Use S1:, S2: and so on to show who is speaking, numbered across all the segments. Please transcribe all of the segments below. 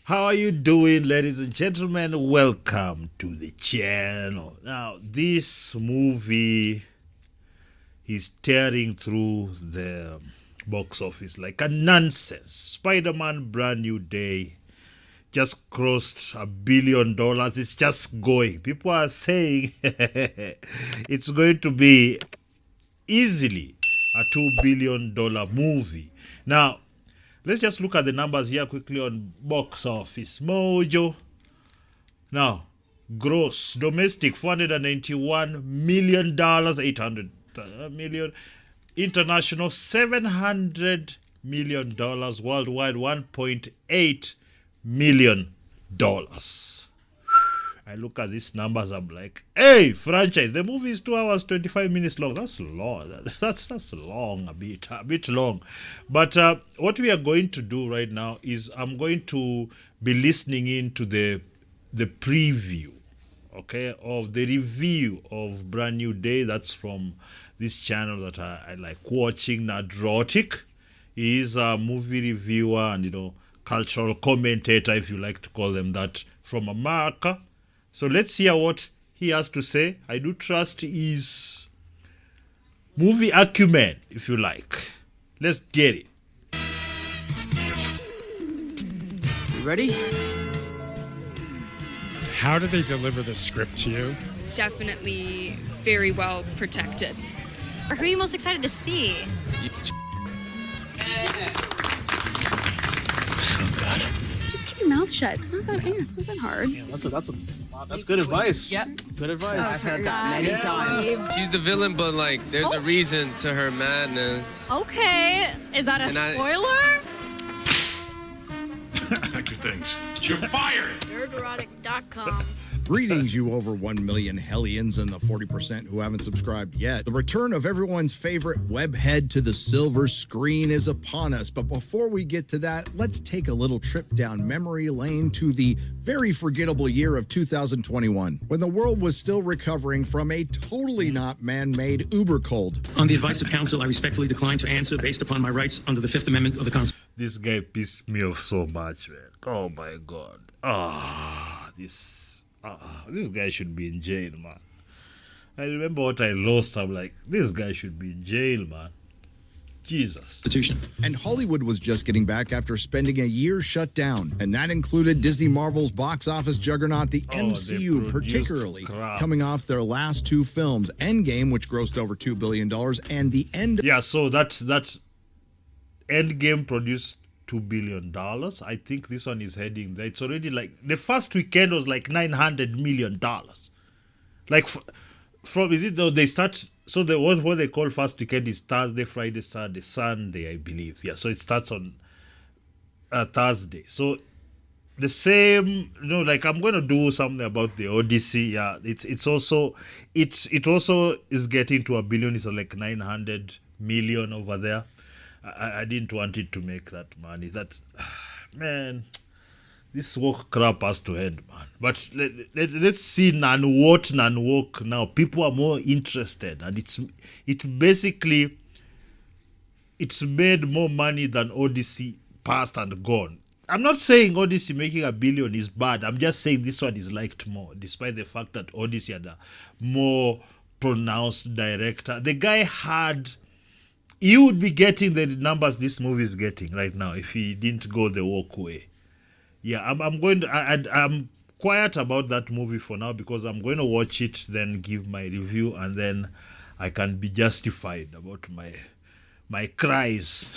S1: How are you doing, ladies and gentlemen? Welcome to the channel. Now, this movie is tearing through the box office like a nonsense. Spider-Man Brand New Day just crossed $1 billion. It's just going. People are saying it's going to be easily a $2 billion movie. Now, let's just look at the numbers here quickly on Box Office Mojo. Now, gross domestic $491 million, 800 million. International $700 million. Worldwide $1.8 million. I look at these numbers, I'm like, hey, franchise, the movie is 2 hours, 25 minutes long. That's long. That's long, a bit long. But what we are going to do right now is I'm going to be listening in to the preview, okay, of the review of Brand New Day. That's from this channel that I like watching, Nerdrotic. He is a movie reviewer and, cultural commentator, if you like to call them that, from America. So let's hear what he has to say. I do trust his movie acumen, if you like. Let's get it.
S2: You ready?
S3: How do they deliver the script to you?
S4: It's definitely very well protected.
S5: Or who are you most excited to see?
S2: So good.
S4: Just keep your mouth shut. It's not that hard.
S2: Yeah, that's good advice.
S5: Yep.
S2: Good advice.
S5: I've heard that many times.
S6: She's the villain, but there's a reason to her madness.
S5: Okay, is that a spoiler?
S7: Pack your things. You're fired!
S8: Nerdrotic.com.
S9: Greetings, you over 1 million hellions and the 40% who haven't subscribed yet. The return of everyone's favorite webhead to the silver screen is upon us. But before we get to that, let's take a little trip down memory lane to the very forgettable year of 2021, when the world was still recovering from a totally not man-made uber cold.
S10: On the advice of counsel, I respectfully decline to answer based upon my rights under the Fifth Amendment of the Constitution.
S1: This guy pissed me off so much, man. Oh my god. This guy should be in jail, man. I remember what I lost. I'm like, this guy should be in jail, man. Jesus.
S9: And Hollywood was just getting back after spending a year shut down. And that included Disney Marvel's box office juggernaut, the MCU, particularly coming off their last two films, Endgame, which grossed over $2 billion, and the end.
S1: Yeah, so that Endgame produced $2 billion. I think this one is heading there. It's already the first weekend was like $900 million. Like from is it though they start? So what they call first weekend is Thursday, Friday, Saturday, Sunday, I believe. Yeah, so it starts on Thursday. So the same, I'm going to do something about the Odyssey. Yeah, it also is getting to $1 billion. It's like 900 million over there. I didn't want it to make that money. Man, this woke crap has to end, man. But let's see non-woke now. People are more interested, and it's made more money than Odyssey past and gone. I'm not saying Odyssey making $1 billion is bad. I'm just saying this one is liked more, despite the fact that Odyssey had a more pronounced director. The guy had... You would be getting the numbers this movie is getting right now if he didn't go the woke way. Yeah, I'm quiet about that movie for now because I'm going to watch it, then give my review, and then I can be justified about my cries.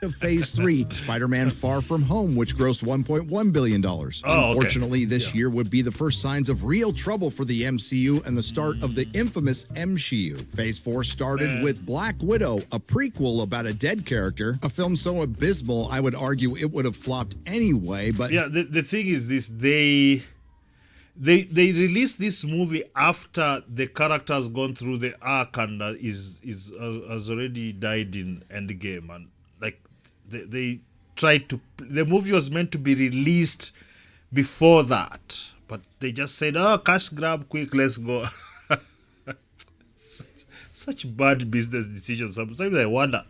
S9: Of Phase 3, Spider-Man Far From Home, which grossed $1.1 billion. Unfortunately, this year would be the first signs of real trouble for the MCU and the start of the infamous MCU. Phase 4 started with Black Widow, a prequel about a dead character, a film so abysmal I would argue it would have flopped anyway, but...
S1: Yeah, the thing is this, they released this movie after the character has gone through the arc and has already died in Endgame, and they tried to... The movie was meant to be released before that, but they just said, cash grab, quick, let's go. Such bad business decisions. Sometimes I wonder,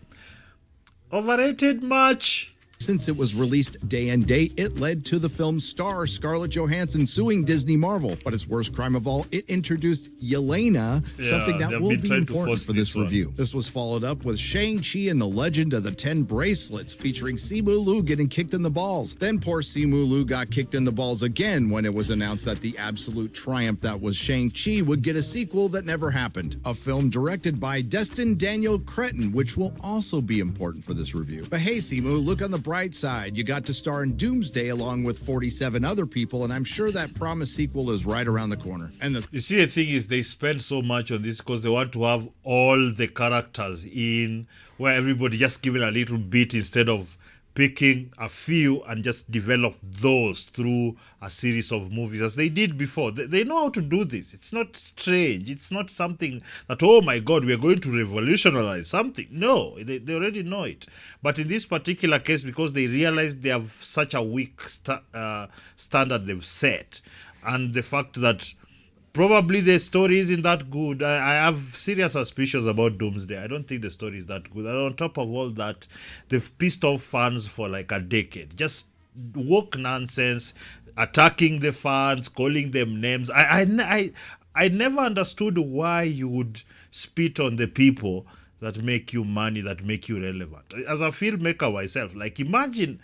S1: overrated much?
S9: since it was released day and date, it led to the film's star, Scarlett Johansson, suing Disney Marvel. But its worst crime of all, it introduced Yelena, something that will be important for this review. This was followed up with Shang-Chi and the Legend of the 10 Bracelets, featuring Simu Liu getting kicked in the balls. Then poor Simu Liu got kicked in the balls again when it was announced that the absolute triumph that was Shang-Chi would get a sequel that never happened. A film directed by Destin Daniel Cretton, which will also be important for this review. But hey, Simu, look on the bright side. You got to star in Doomsday along with 47 other people, and I'm sure that promised sequel is right around the corner. And
S1: you see, the thing is, they spend so much on this because they want to have all the characters in, where everybody just given a little bit instead of picking a few and just develop those through a series of movies as they did before. They know how to do this. It's not strange. It's not something that, oh my God, we're going to revolutionize something. No, they already know it. But in this particular case, because they realize they have such a weak standard they've set, and the fact that probably the story isn't that good. I have serious suspicions about Doomsday. I don't think the story is that good. And on top of all that, they've pissed off fans for like a decade. Just woke nonsense, attacking the fans, calling them names. I never understood why you would spit on the people that make you money, that make you relevant. As a filmmaker myself, like imagine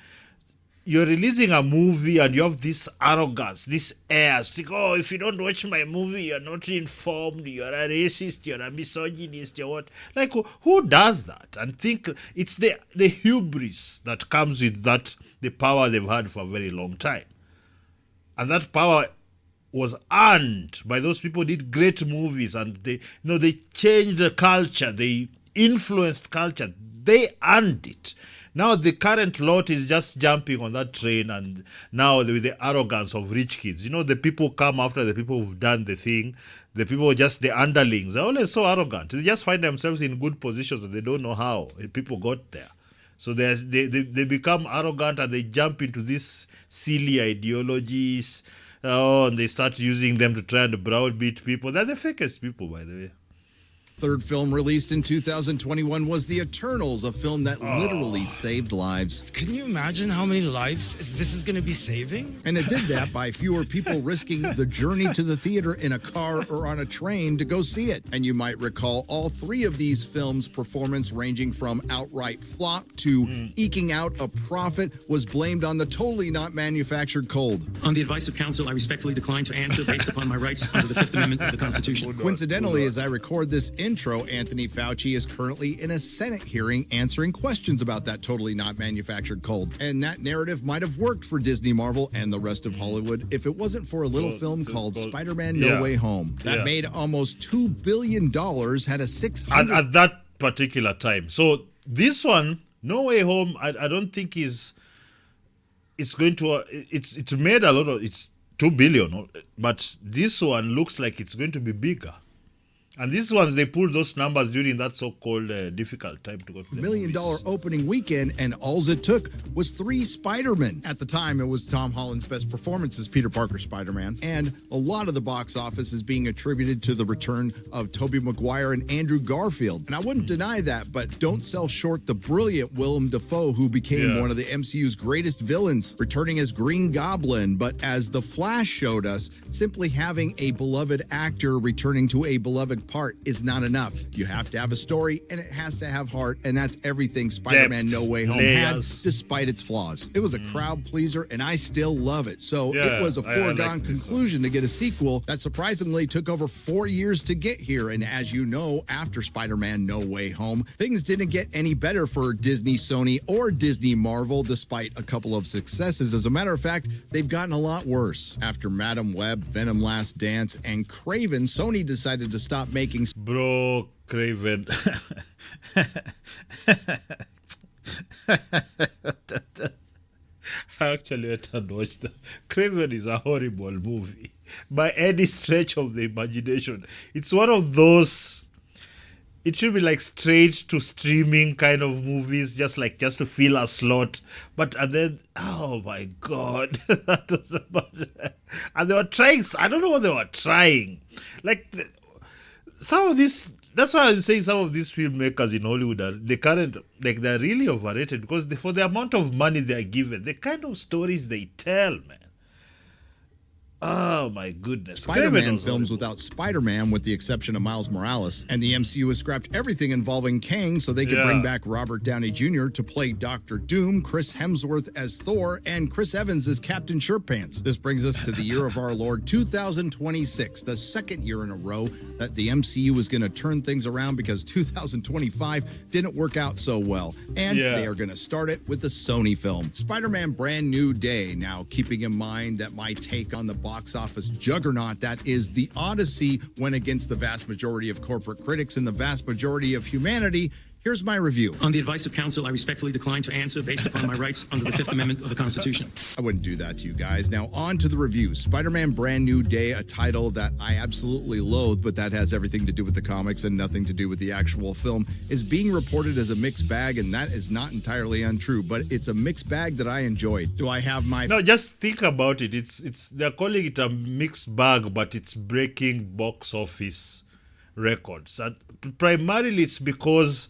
S1: you're releasing a movie and you have this arrogance, this air. It's like, oh, if you don't watch my movie, you're not informed, you're a racist, you're a misogynist, you're what? Like, who does that? And think it's the hubris that comes with that, the power they've had for a very long time. And that power was earned by those people who did great movies, and they changed the culture, they influenced culture, they earned it. Now the current lot is just jumping on that train, and now with the arrogance of rich kids. You know, the people come after the people who've done the thing. The people just the underlings. They're always so arrogant. They just find themselves in good positions and they don't know how people got there. So they become arrogant and they jump into these silly ideologies. And they start using them to try and browbeat people. They're the fakest people, by the way.
S9: Third film released in 2021 was The Eternals, a film that literally saved lives.
S3: Can you imagine how many lives this is going to be saving?
S9: And it did that by fewer people risking the journey to the theater in a car or on a train to go see it. And you might recall all three of these films' performance, ranging from outright flop to eking out a profit, was blamed on the totally not manufactured cold.
S10: On the advice of counsel, I respectfully decline to answer based upon my rights under the Fifth Amendment of the Constitution.
S9: Coincidentally, as I record this intro, Anthony Fauci is currently in a Senate hearing answering questions about that totally not manufactured cold. And that narrative might have worked for Disney, Marvel, and the rest of Hollywood if it wasn't for a little film called Spider-Man No Way Home. That made almost $2 billion, had a 600...
S1: At that particular time. So this one, No Way Home, I don't think it's going to... It's made a lot of... It's $2 billion, but this one looks like it's going to be bigger. And these ones, they pulled those numbers during that so-called difficult time to go to the
S9: $1 million opening weekend, and all it took was 3 Spider-Men. At the time, it was Tom Holland's best performance as Peter Parker Spider-Man, and a lot of the box office is being attributed to the return of Tobey Maguire and Andrew Garfield. And I wouldn't deny that, but don't sell short the brilliant Willem Dafoe, who became one of the MCU's greatest villains, returning as Green Goblin. But as The Flash showed us, simply having a beloved actor returning to a beloved part is not enough. You have to have a story, and it has to have heart, and that's everything Spider-Man No Way Home had, despite its flaws. It was a crowd pleaser, and I still love it. So it was a foregone conclusion to get a sequel that surprisingly took over 4 years to get here. And as you know, after Spider-Man No Way Home, things didn't get any better for Disney, Sony, or Disney Marvel, despite a couple of successes. As a matter of fact, they've gotten a lot worse. After Madam Web, Venom Last Dance, and Craven, Sony decided to stop making...
S1: Bro, Craven. Actually, I can't watch that. Craven is a horrible movie by any stretch of the imagination. It's one of those... It should be like straight to streaming kind of movies, just to fill a slot. But and then, oh my God, that was about... And they were trying... I don't know what they were trying. Like... Some of these That's why I'm saying some of these filmmakers in Hollywood they're really overrated because for the amount of money they are given, the kind of stories they tell, man. Oh my goodness.
S9: Spider-Man films without Spider-Man, with the exception of Miles Morales, and the MCU has scrapped everything involving Kang so they could bring back Robert Downey Jr. to play Doctor Doom, Chris Hemsworth as Thor, and Chris Evans as Captain Shirtpants. This brings us to the year of our Lord 2026, the second year in a row that the MCU was going to turn things around because 2025 didn't work out so well, and they are going to start it with a Sony film, Spider-Man Brand New Day. Now, keeping in mind that my take on the box office juggernaut that is The Odyssey went against the vast majority of corporate critics and the vast majority of humanity, here's my review.
S10: On the advice of counsel, I respectfully decline to answer based upon my rights under the Fifth Amendment of the Constitution.
S9: I wouldn't do that to you guys. Now, on to the review. Spider-Man Brand New Day, a title that I absolutely loathe, but that has everything to do with the comics and nothing to do with the actual film, is being reported as a mixed bag, and that is not entirely untrue, but it's a mixed bag that I enjoyed. Do I have my...
S1: No, just think about it. They're calling it a mixed bag, but it's breaking box office records. And primarily it's because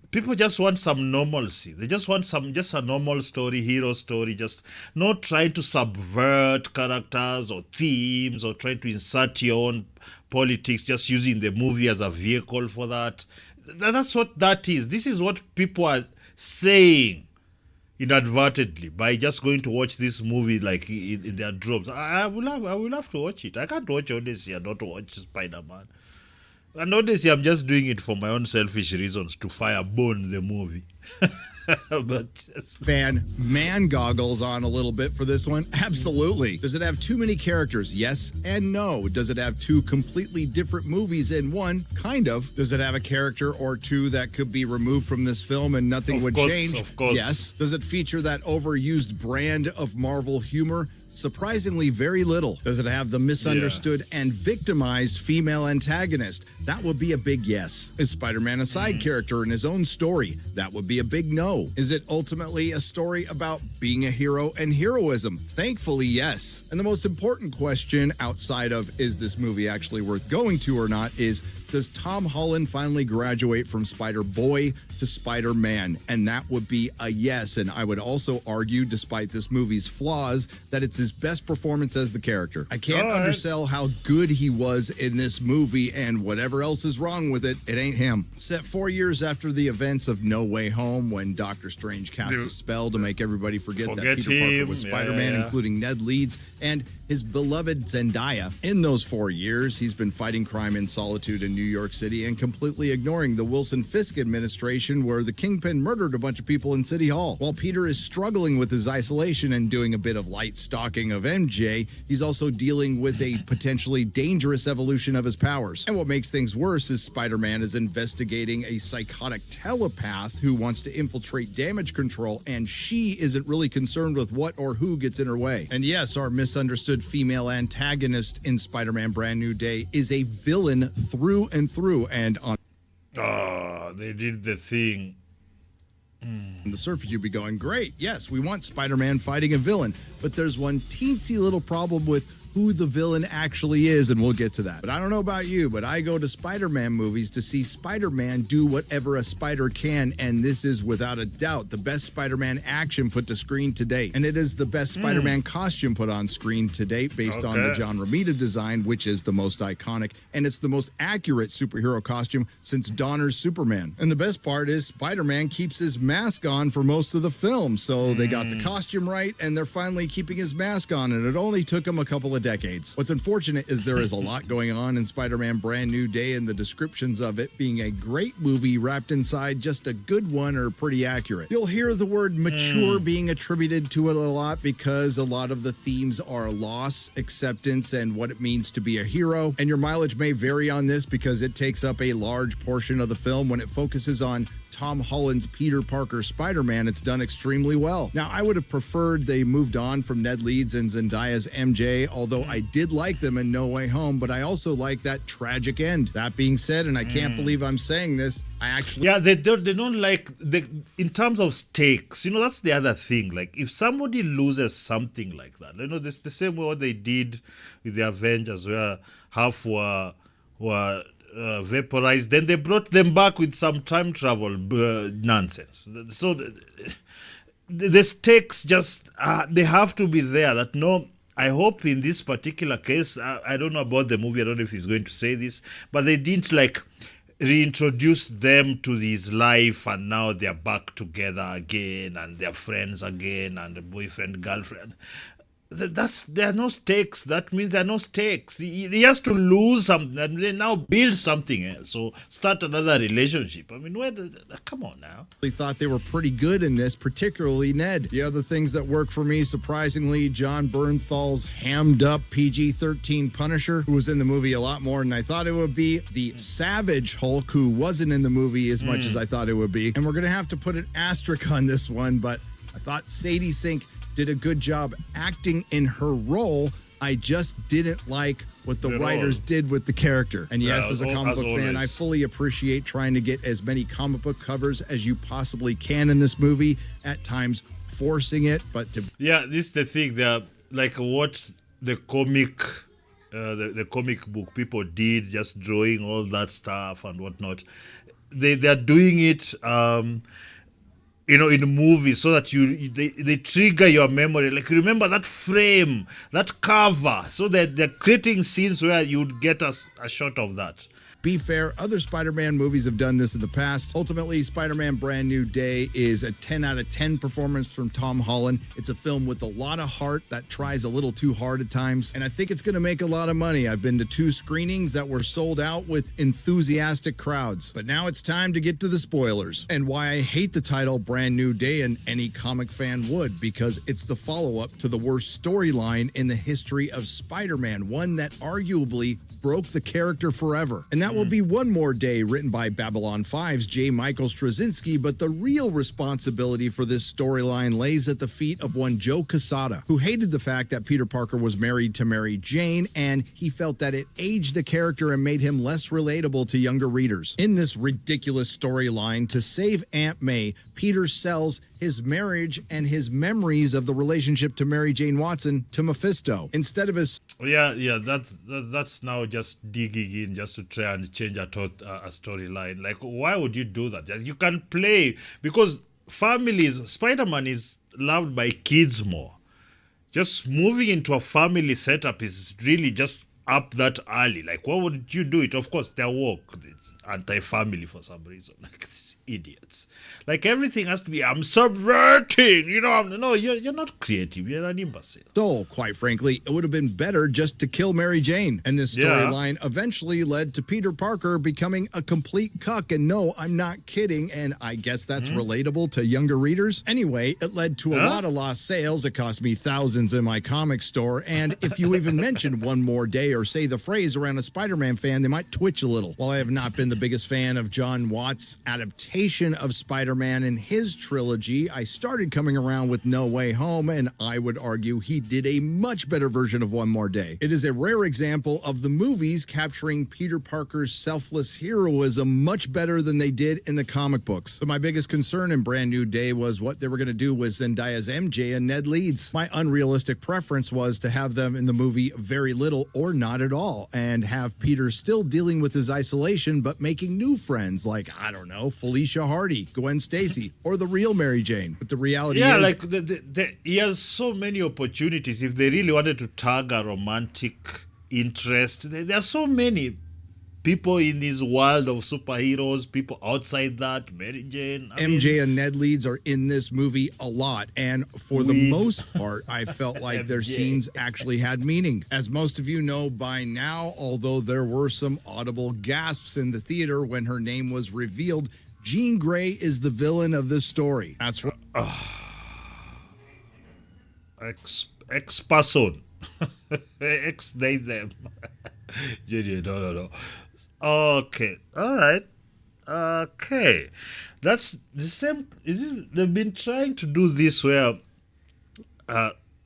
S1: people just want some normalcy. They just want just a normal story, hero story, just not trying to subvert characters or themes or trying to insert your own politics, just using the movie as a vehicle for that. That's what that is. This is what people are saying inadvertently by just going to watch this movie like in their droves. I will have to watch it. I can't watch Odyssey and not watch Spider-Man. And honestly, I'm just doing it for my own selfish reasons to firebone the movie. But
S9: man goggles on a little bit for this one? Absolutely. Does it have too many characters? Yes and no. Does it have two completely different movies in one? Kind of. Does it have a character or two that could be removed from this film and nothing would change?
S1: Of course.
S9: Yes. Does it feature that overused brand of Marvel humor? Surprisingly, very little. Does it have the misunderstood and victimized female antagonist? That would be a big yes. Is Spider-Man a side character in his own story? That would be a big no. Is it ultimately a story about being a hero and heroism? Thankfully, yes. And the most important question outside of is this movie actually worth going to or not is, does Tom Holland finally graduate from Spider-Boy to Spider-Man? And that would be a yes. And I would also argue, despite this movie's flaws, that it's his best performance as the character. I can't undersell how good he was in this movie, and whatever else is wrong with it, it ain't him. Set 4 years after the events of No Way Home, when Doctor Strange cast a spell to make everybody forget that Peter Parker was Spider-Man, including Ned Leeds and his beloved Zendaya. In those 4 years, he's been fighting crime in solitude in New York City and completely ignoring the Wilson Fisk administration, where the Kingpin murdered a bunch of people in City Hall. While Peter is struggling with his isolation and doing a bit of light stalking of MJ, he's also dealing with a potentially dangerous evolution of his powers. And what makes things worse is Spider-Man is investigating a psychotic telepath who wants to infiltrate damage control, and she isn't really concerned with what or who gets in her way. And yes, our misunderstood female antagonist in Spider-Man Brand New Day is a villain through and through, and on
S1: they did the thing.
S9: On the surface, you'd be going, great, yes, we want Spider-Man fighting a villain, but there's one teensy little problem with who the villain actually is, and we'll get to that. But I don't know about you, but I go to Spider-Man movies to see Spider-Man do whatever a spider can, and this is without a doubt the best Spider-Man action put to screen to date. And it is the best Spider-Man costume put on screen to date based on the John Romita design, which is the most iconic, and it's the most accurate superhero costume since Donner's Superman. And the best part is Spider-Man keeps his mask on for most of the film, so they got the costume right, and they're finally keeping his mask on, and it only took him a couple of decades. What's unfortunate is there is a lot going on in Spider-Man Brand New Day, and the descriptions of it being a great movie wrapped inside just a good one are pretty accurate. You'll hear the word mature being attributed to it a lot because a lot of the themes are loss, acceptance, and what it means to be a hero. And your mileage may vary on this because it takes up a large portion of the film. When it focuses on Tom Holland's Peter Parker Spider-Man, it's done extremely well. Now, I would have preferred they moved on from Ned Leeds and Zendaya's MJ, although I did like them in No Way Home, but I also like that tragic end. That being said, and I can't believe I'm saying this, I actually...
S1: Yeah, they don't like... in terms of stakes, that's the other thing. Like, if somebody loses something like that, that's the same way what they did with the Avengers, where half were vaporized. Then they brought them back with some time travel nonsense. So the stakes just they have to be there. That no, I hope in this particular case, I don't know about the movie. I don't know if he's going to say this, but they didn't like reintroduce them to his life, and now they're back together again, and they're friends again, and the boyfriend girlfriend. There are no stakes. That means there are no stakes. He has to lose something and then now build something else. So start another relationship. I mean, come on now.
S9: I thought they were pretty good in this, particularly Ned. The other things that work for me, surprisingly, John Bernthal's hammed up PG-13 Punisher, who was in the movie a lot more than I thought it would be. The Savage Hulk, who wasn't in the movie as much as I thought it would be. And we're going to have to put an asterisk on this one, but I thought Sadie Sink did a good job acting in her role. I just didn't like what the writers did with the character. And yes, as a comic book fan, I fully appreciate trying to get as many comic book covers as you possibly can in this movie, at times forcing it, but to...
S1: Yeah, this is the thing. They're like what the comic book people did, just drawing all that stuff and whatnot. They're doing it... in the movie, so that they trigger your memory. Like, remember that frame, that cover, so that they're creating scenes where you'd get a shot of that.
S9: Be fair, other Spider-Man movies have done this in the past. Ultimately, Spider-Man Brand New Day is a 10 out of 10 performance from Tom Holland. It's a film with a lot of heart that tries a little too hard at times, and I think it's going to make a lot of money. I've been to 2 screenings that were sold out with enthusiastic crowds. But now it's time to get to the spoilers, and why I hate the title Brand New Day, and any comic fan would, because it's the follow-up to the worst storyline in the history of Spider-Man, one that arguably broke the character forever. And that will be One More Day, written by Babylon 5's J. Michael Straczynski, but the real responsibility for this storyline lays at the feet of one Joe Quesada, who hated the fact that Peter Parker was married to Mary Jane, and he felt that it aged the character and made him less relatable to younger readers. In this ridiculous storyline, to save Aunt May, Peter sells his marriage and his memories of the relationship to Mary Jane Watson to Mephisto. Instead of his...
S1: Yeah, that's now just digging in just to try and change a storyline. Like, why would you do that? You can play, because Spider-Man is loved by kids more. Just moving into a family setup is really just up that alley. Like, why would you do it? Of course, they're woke. It's anti-family for some reason. Like, these idiots. Like, everything has to be, I'm subverting, no, you're not creative, you're an imbecile.
S9: So, quite frankly, it would have been better just to kill Mary Jane. And this storyline eventually led to Peter Parker becoming a complete cuck. And no, I'm not kidding, and I guess that's relatable to younger readers. Anyway, it led to a lot of lost sales. It cost me thousands in my comic store. And if you even mention One More Day or say the phrase around a Spider-Man fan, they might twitch a little. While I have not been the biggest fan of John Watts' adaptation of Spider-Man in his trilogy, I started coming around with No Way Home, and I would argue he did a much better version of One More Day. It is a rare example of the movies capturing Peter Parker's selfless heroism much better than they did in the comic books. But my biggest concern in Brand New Day was what they were going to do with Zendaya's MJ and Ned Leeds. My unrealistic preference was to have them in the movie very little or not at all, and have Peter still dealing with his isolation but making new friends like, I don't know, Felicia Hardy, Gwen Stacy, or the real Mary Jane. But the reality is...
S1: like, he has so many opportunities. If they really wanted to tag a romantic interest, there are so many people in his world of superheroes, people outside that, Mary Jane.
S9: MJ and Ned Leeds are in this movie a lot, and for the most part, I felt like their scenes actually had meaning. As most of you know by now, although there were some audible gasps in the theater when her name was revealed, Jean Grey is the villain of this story. That's right.
S1: Ex-person. Ex-they them. No. Okay. All right. Okay. That's the same. They've been trying to do this where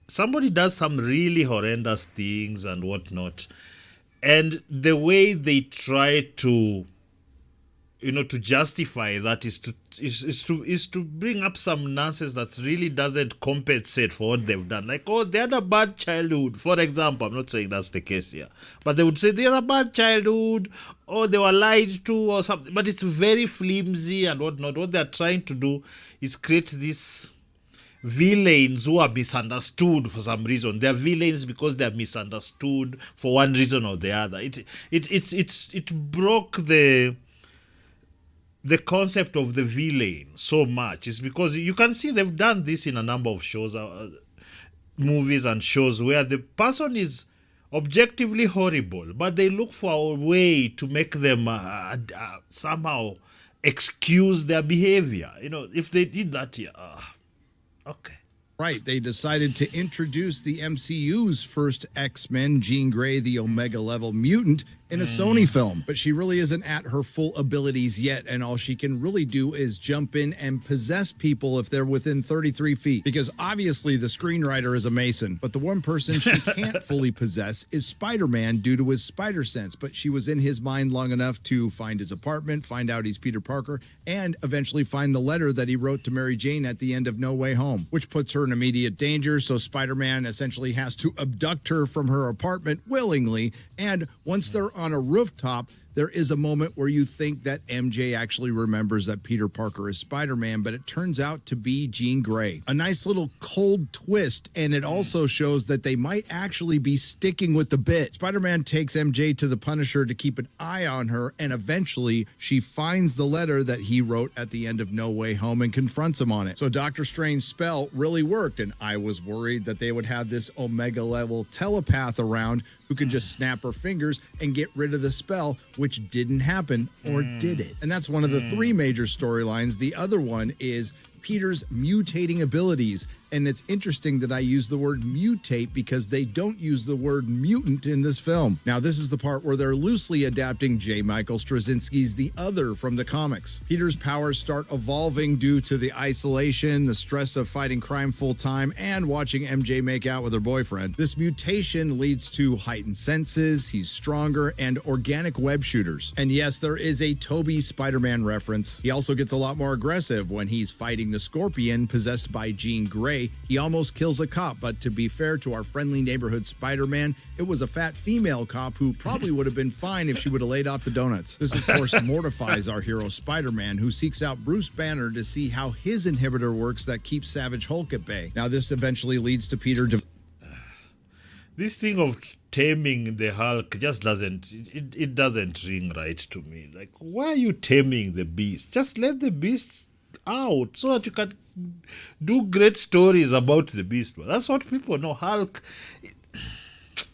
S1: somebody does some really horrendous things and whatnot, and the way they try to to justify that is to bring up some nonsense that really doesn't compensate for what they've done. Like, oh, they had a bad childhood, for example. I'm not saying that's the case here, but they would say they had a bad childhood, or they were lied to, or something. But it's very flimsy and whatnot. What they're trying to do is create these villains who are misunderstood for some reason. They're villains because they're misunderstood for one reason or the other. It broke the concept of the villain so much. It's because you can see they've done this in a number of shows, movies and shows, where the person is objectively horrible, but they look for a way to make them somehow excuse their behavior. If they did that here, okay.
S9: Right, they decided to introduce the MCU's first X-Men, Jean Grey, the Omega-level mutant, in a Sony film. But she really isn't at her full abilities yet, and all she can really do is jump in and possess people if they're within 33 feet. Because obviously the screenwriter is a Mason, but the one person she can't fully possess is Spider-Man due to his spider sense. But she was in his mind long enough to find his apartment, find out he's Peter Parker, and eventually find the letter that he wrote to Mary Jane at the end of No Way Home, which puts her in immediate danger. So Spider-Man essentially has to abduct her from her apartment willingly, and once they're on a rooftop, there is a moment where you think that MJ actually remembers that Peter Parker is Spider-Man, but it turns out to be Jean Grey. A nice little cold twist, and it also shows that they might actually be sticking with the bit. Spider-Man takes MJ to the Punisher to keep an eye on her, and eventually she finds the letter that he wrote at the end of No Way Home and confronts him on it. So Doctor Strange's spell really worked, and I was worried that they would have this Omega-level telepath around who can just snap her fingers and get rid of the spell, which didn't happen, or did it? And that's one of the three major storylines. The other one is Peter's mutating abilities. And it's interesting that I use the word mutate because they don't use the word mutant in this film. Now, this is the part where they're loosely adapting J. Michael Straczynski's The Other from the comics. Peter's powers start evolving due to the isolation, the stress of fighting crime full time, and watching MJ make out with her boyfriend. This mutation leads to heightened senses, he's stronger, and organic web shooters. And yes, there is a Tobey Spider-Man reference. He also gets a lot more aggressive when he's fighting the Scorpion possessed by Jean Grey. He almost kills a cop, but to be fair to our friendly neighborhood Spider-Man, it was a fat female cop who probably would have been fine if she would have laid off the donuts. This, of course, mortifies our hero Spider-Man, who seeks out Bruce Banner to see how his inhibitor works that keeps Savage Hulk at bay. Now, this eventually leads to Peter...
S1: This thing of taming the Hulk just it doesn't ring right to me. Like, why are you taming the beast? Just let the beast out so that you can do great stories about the beast. That's what people know. Hulk.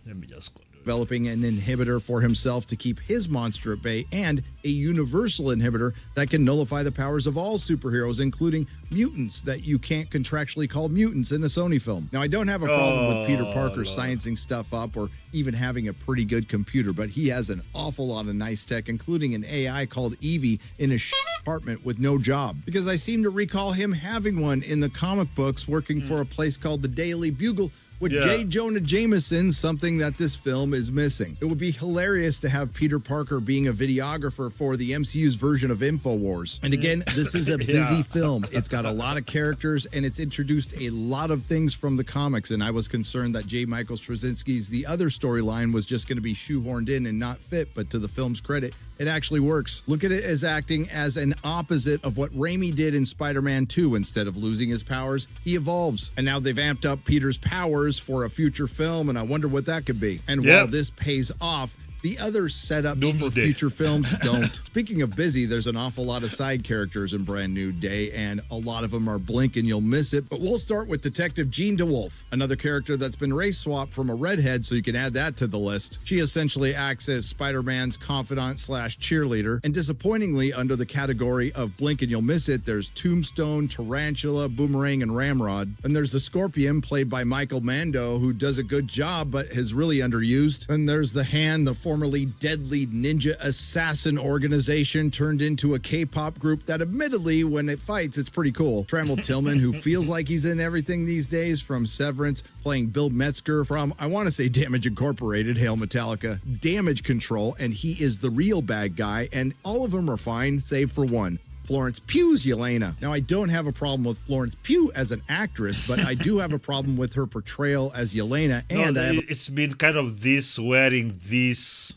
S1: Let me just go.
S9: Developing an inhibitor for himself to keep his monster at bay, and a universal inhibitor that can nullify the powers of all superheroes, including mutants that you can't contractually call mutants in a Sony film. Now, I don't have a problem with Peter Parker sciencing stuff up or even having a pretty good computer, but he has an awful lot of nice tech, including an AI called Evie in his apartment with no job. Because I seem to recall him having one in the comic books, working for a place called the Daily Bugle, with J. Jonah Jameson, something that this film is missing. It would be hilarious to have Peter Parker being a videographer for the MCU's version of InfoWars. And again, this is a busy film. It's got a lot of characters, and it's introduced a lot of things from the comics, and I was concerned that J. Michael Straczynski's The Other storyline was just going to be shoehorned in and not fit, but to the film's credit, it actually works. Look at it as acting as an opposite of what Raimi did in Spider-Man 2. Instead of losing his powers, he evolves. And now they've amped up Peter's powers for a future film, and I wonder what that could be. And while this pays off, the other setups for future films don't. Speaking of busy, there's an awful lot of side characters in Brand New Day, and a lot of them are blink and you'll miss it. But we'll start with Detective Jean DeWolf, another character that's been race swapped from a redhead, so you can add that to the list. She essentially acts as Spider-Man's confidant slash cheerleader, and disappointingly, under the category of blink and you'll miss it, there's Tombstone, Tarantula, Boomerang, and Ramrod. And there's the Scorpion, played by Michael Mando, who does a good job but is really underused. And there's the Hand, the former formerly deadly ninja assassin organization turned into a K-pop group that admittedly, when it fights, it's pretty cool. Trammell Tillman, who feels like he's in everything these days, from Severance, playing Bill Metzger from, I want to say Damage Incorporated, Hail Metallica, Damage Control, and he is the real bad guy, and all of them are fine, save for one. Florence Pugh's Yelena. Now, I don't have a problem with Florence Pugh as an actress, but I do have a problem with her portrayal as Yelena. And
S1: it's been kind of this wearing this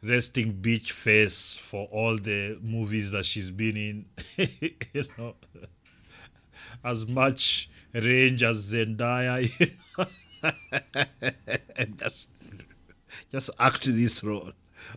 S1: resting bitch face for all the movies that she's been in. You know, as much range as Zendaya. You know? And just act this role.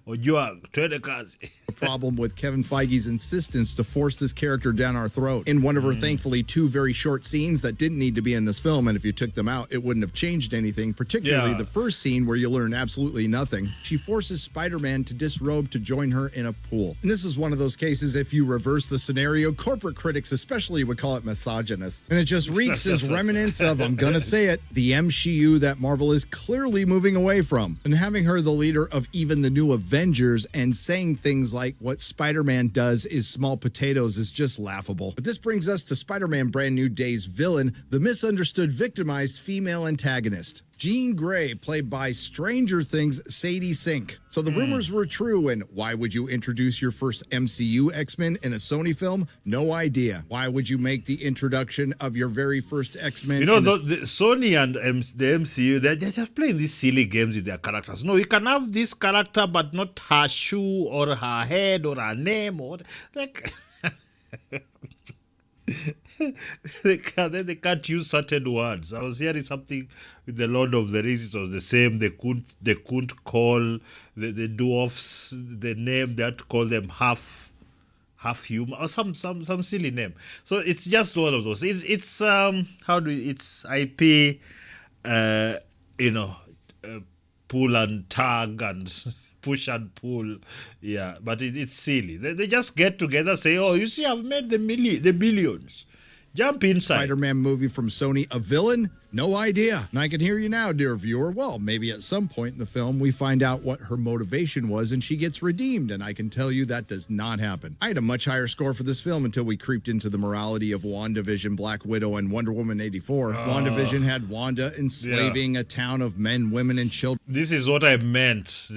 S9: A problem with Kevin Feige's insistence to force this character down our throat in one of her thankfully 2 very short scenes that didn't need to be in this film, and if you took them out it wouldn't have changed anything, particularly the first scene where you learn absolutely nothing. She forces Spider-Man to disrobe to join her in a pool, and this is one of those cases, if you reverse the scenario, corporate critics especially would call it misogynist, and it just reeks as remnants of, I'm gonna say it, the MCU that Marvel is clearly moving away from. And having her the leader of even the new Avengers and saying things like what Spider-Man does is small potatoes is just laughable. But this brings us to Spider-Man Brand New Day's villain, the misunderstood, victimized female antagonist, Jean Grey, played by Stranger Things' Sadie Sink. So the rumors were true, and why would you introduce your first MCU X-Men in a Sony film? No idea. Why would you make the introduction of your very first X-Men?
S1: You know, the Sony and the MCU, they're just playing these silly games with their characters. No, you can have this character, but not her shoe or her head or her name or like. They can't use certain words. I was hearing something with the Lord of the Rings. It was the same. They couldn't call the dwarfs the name. They had to call them half human or some silly name. So it's just one of those. It's it's IP, pull and tag and push and pull, yeah. But it's silly. They just get together, say, "Oh, you see, I've made the billions." Jump inside.
S9: Spider-Man movie from Sony, a villain? No idea. And I can hear you now, dear viewer. Well, maybe at some point in the film, we find out what her motivation was and she gets redeemed. And I can tell you that does not happen. I had a much higher score for this film until we creeped into the morality of WandaVision, Black Widow, and Wonder Woman 84. WandaVision had Wanda enslaving a town of men, women, and children.
S1: This is what I meant.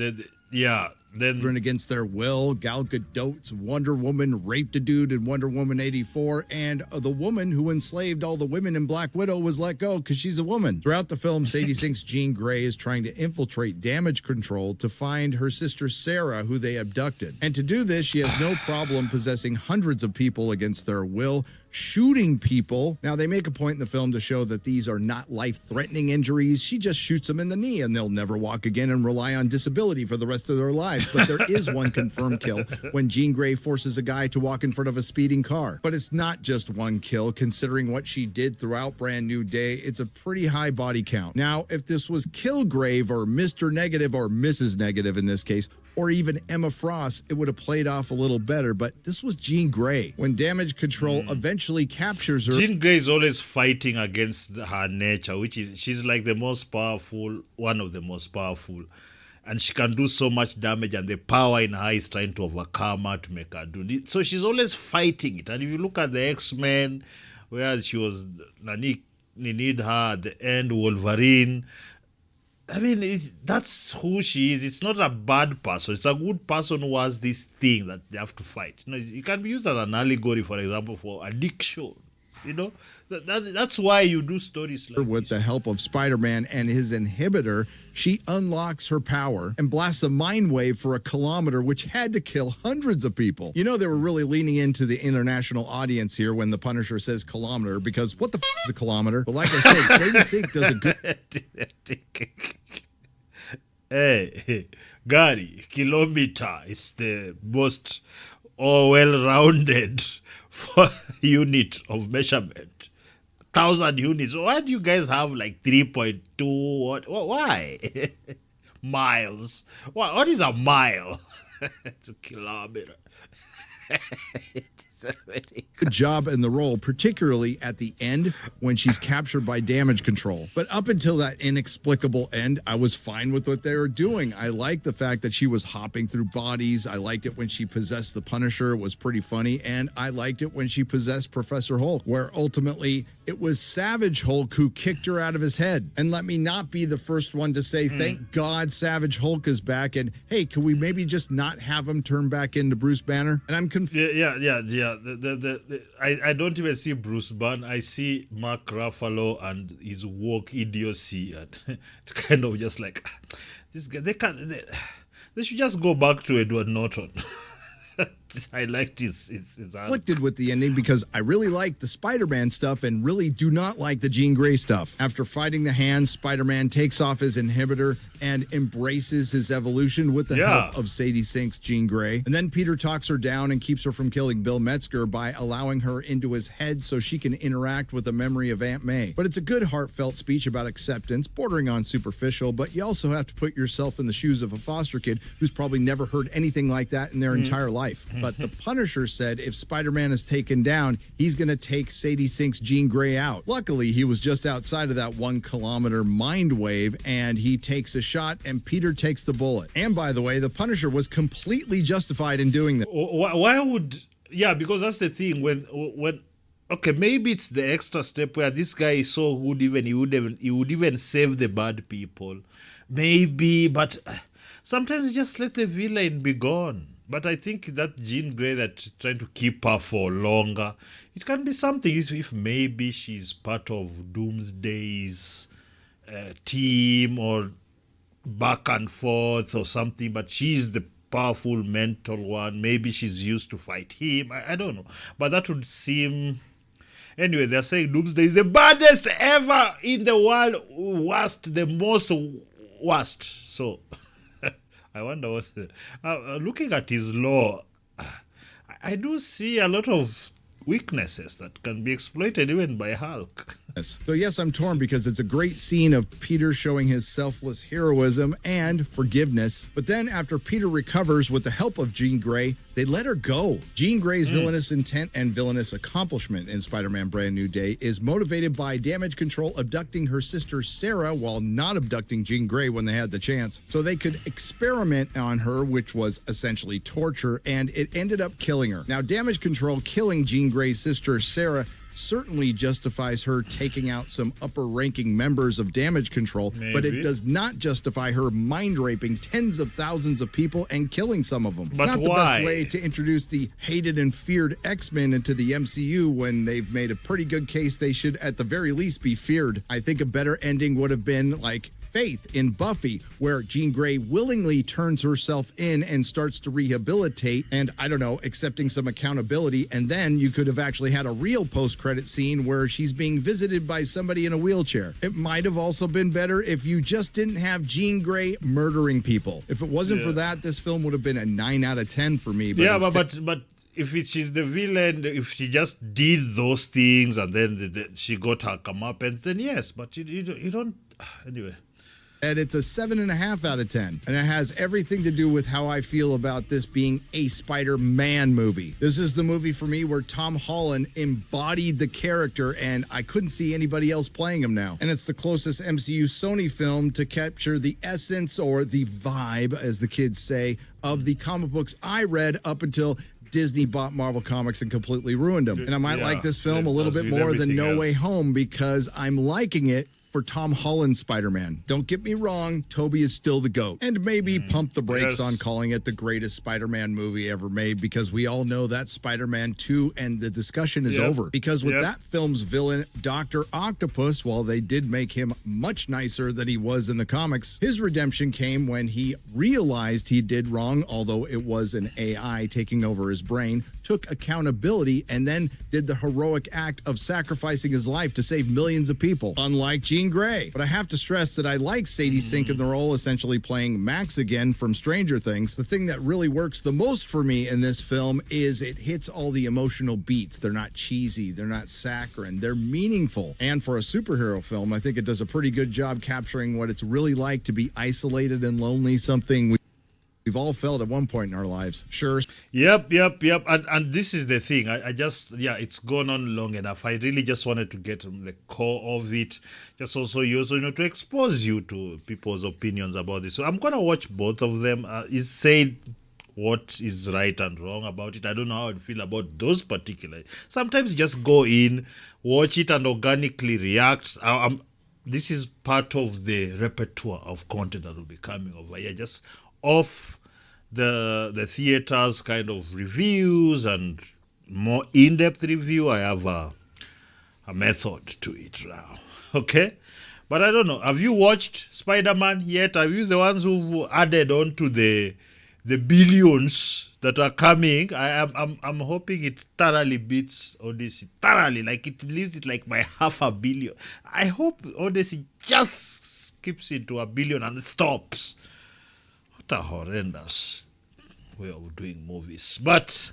S1: Then
S9: against their will. Gal Gadot's Wonder Woman raped a dude in Wonder Woman 84, and the woman who enslaved all the women in Black Widow was let go because she's a woman. Throughout the film, Sadie Sink's Jean Grey is trying to infiltrate Damage Control to find her sister Sarah, who they abducted. And to do this, she has no problem possessing hundreds of people against their will, shooting people. Now, they make a point in the film to show that these are not life-threatening injuries. She just shoots them in the knee and they'll never walk again and rely on disability for the rest of their lives. But there is one confirmed kill when Jean Grey forces a guy to walk in front of a speeding car. But it's not just one kill. Considering what she did throughout Brand New Day, it's a pretty high body count. Now, if this was Kilgrave or Mr. Negative or Mrs. Negative in this case, or even Emma Frost, it would have played off a little better, but this was Jean Grey. When Damage Control eventually captures her...
S1: Jean Grey is always fighting against her nature, which is, she's like the most powerful, one of the most powerful. And she can do so much damage, and the power in her is trying to overcome her to make her do it. So she's always fighting it. And if you look at the X-Men, where she was, you need her at the end, Wolverine... I mean, that's who she is. It's not a bad person. It's a good person who has this thing that they have to fight. You know, it can be used as an allegory, for example, for addiction. You know, that's why you do stories like
S9: with the help of Spider-Man and his inhibitor, she unlocks her power and blasts a mind wave for a kilometer, which had to kill hundreds of people. You know, they were really leaning into the international audience here when the Punisher says kilometer, because what the f is a kilometer? But like I said, Sadie Sink does a good...
S1: Hey, Gary, kilometer is the most well-rounded unit of measurement. 1,000 units. Why do you guys have like 3.2? Why? Miles. What is a mile? It's a kilometer.
S9: good job in the role, particularly at the end when she's captured by damage control. But up until that inexplicable end, I was fine with what they were doing. I liked the fact that she was hopping through bodies. I liked it when she possessed the Punisher. It was pretty funny. And I liked it when she possessed Professor Hulk, where ultimately it was Savage Hulk who kicked her out of his head. And let me not be the first one to say, thank God Savage Hulk is back. And hey, can we maybe just not have him turn back into Bruce Banner? And I'm confused.
S1: Yeah. I don't even see Bruce Banner. I see Mark Ruffalo and his woke idiocy, and it's kind of just like this guy. They should just go back to Edward Norton. I liked his
S9: conflicted with the ending because I really like the Spider-Man stuff and really do not like the Jean Grey stuff. After fighting the Hand, Spider-Man takes off his inhibitor and embraces his evolution with the help of Sadie Sink's Jean Grey. And then Peter talks her down and keeps her from killing Bill Metzger by allowing her into his head so she can interact with the memory of Aunt May. But it's a good heartfelt speech about acceptance, bordering on superficial, but you also have to put yourself in the shoes of a foster kid who's probably never heard anything like that in their entire life. But the Punisher said if Spider-Man is taken down, he's going to take Sadie Sink's Jean Grey out. Luckily, he was just outside of that 1 kilometer mind wave, and he takes a shot, and Peter takes the bullet. And by the way, the Punisher was completely justified in doing that.
S1: Why would... Yeah, because that's the thing. When okay, maybe it's the extra step where this guy is so good, he would even save the bad people. Maybe, but sometimes just let the villain be gone. But I think that Jean Grey that's trying to keep her for longer, it can be something if maybe she's part of Doomsday's team or back and forth or something, but she's the powerful mental one. Maybe she's used to fight him. I don't know. But that would seem... Anyway, they're saying Doomsday is the baddest ever in the world. Worst, the most worst. So... I wonder what's looking at his lore, I do see a lot of weaknesses that can be exploited even by Hulk.
S9: So yes, I'm torn because it's a great scene of Peter showing his selfless heroism and forgiveness. But then after Peter recovers with the help of Jean Grey, they let her go. Jean Grey's villainous intent and villainous accomplishment in Spider-Man Brand New Day is motivated by damage control abducting her sister Sarah while not abducting Jean Grey when they had the chance. So they could experiment on her, which was essentially torture, and it ended up killing her. Now, damage control killing Jean Grey's sister Sarah certainly justifies her taking out some upper-ranking members of damage control, but it does not justify her mind-raping tens of thousands of people and killing some of them.
S1: But
S9: not
S1: why?
S9: The best way to introduce the hated and feared X-Men into the MCU when they've made a pretty good case they should at the very least be feared. I think a better ending would have been like Faith in Buffy, where Jean Grey willingly turns herself in and starts to rehabilitate and, I don't know, accepting some accountability. And then you could have actually had a real post-credit scene where she's being visited by somebody in a wheelchair. It might have also been better if you just didn't have Jean Grey murdering people. If it wasn't for that, this film would have been a 9 out of 10 for me. But
S1: but if she's the villain, if she just did those things and then she got her comeuppance, then yes. But you don't... Anyway...
S9: And it's a 7.5 out of 10. And it has everything to do with how I feel about this being a Spider-Man movie. This is the movie for me where Tom Holland embodied the character and I couldn't see anybody else playing him now. And it's the closest MCU Sony film to capture the essence or the vibe, as the kids say, of the comic books I read up until Disney bought Marvel Comics and completely ruined them. And I might like this film a little bit more than No Way Home because I'm liking it for Tom Holland's Spider-Man. Don't get me wrong, Tobey is still the GOAT. And maybe pump the brakes on calling it the greatest Spider-Man movie ever made because we all know that's Spider-Man 2 and the discussion is over. Because with that film's villain, Dr. Octopus, while they did make him much nicer than he was in the comics, his redemption came when he realized he did wrong, although it was an AI taking over his brain, took accountability, and then did the heroic act of sacrificing his life to save millions of people, unlike Jean Grey. But I have to stress that I like Sadie Sink in the role, essentially playing Max again from Stranger Things. The thing that really works the most for me in this film is it hits all the emotional beats. They're not cheesy, they're not saccharine, they're meaningful. And for a superhero film, I think it does a pretty good job capturing what it's really like to be isolated and lonely, something we've all failed at one point in our lives. Sure.
S1: Yep. And this is the thing. I just, it's gone on long enough. I really just wanted to get the core of it. Just also to expose you to people's opinions about this. So I'm going to watch both of them. It's said what is right and wrong about it. I don't know how I feel about those particular. Sometimes you just go in, watch it and organically react. This is part of the repertoire of content that will be coming over here. Just off the theaters kind of reviews and more in-depth review. I have a method to it now. Okay? But I don't know. Have you watched Spider-Man yet? Are you the ones who've added on to the billions that are coming? I'm hoping it thoroughly beats Odyssey. Thoroughly. Like it leaves it like by 500 million. I hope Odyssey just skips into 1 billion and stops. What a horrendous way of doing movies. But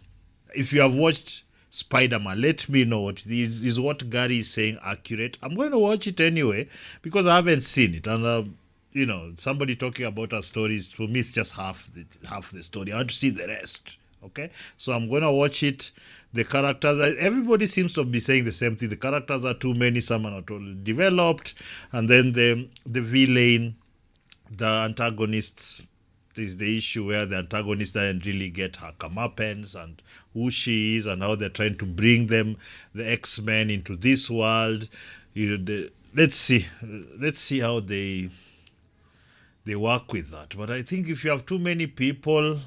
S1: if you have watched Spider-Man, let me know. Is what Gary is saying accurate? I'm going to watch it anyway because I haven't seen it. And somebody talking about our stories, for me, it's just half the story. I want to see the rest. Okay? So I'm going to watch it. The characters, everybody seems to be saying the same thing. The characters are too many. Some are not all developed. And then the villain, the antagonist, is the issue where the antagonist doesn't really get her comeuppance and who she is and how they're trying to bring the X-Men into this world. Let's see how they work with that. But I think if you have too many people,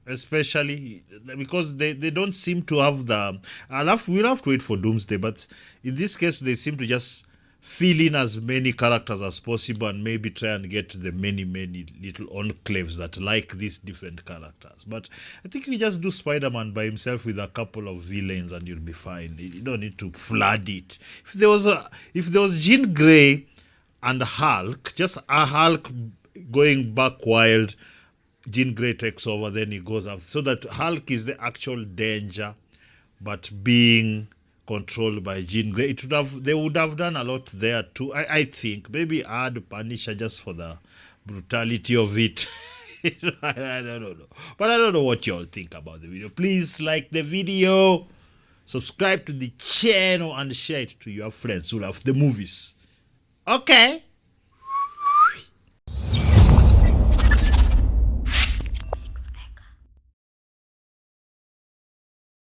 S1: especially because they don't seem to have we'll have to wait for Doomsday, but in this case they seem to just fill in as many characters as possible and maybe try and get the many little enclaves that like these different characters. But I think you just do Spider-Man by himself with a couple of villains and you'll be fine. You don't need to flood it. If there was Jean Grey and Hulk, just a Hulk going back wild, Jean Grey takes over, then he goes up. So that Hulk is the actual danger, but being controlled by Jean Grey. They would have done a lot there too. I think maybe add Punisher just for the brutality of it. I don't know. But I don't know what you all think about the video. Please like the video, subscribe to the channel, and share it to your friends who love the movies. Okay.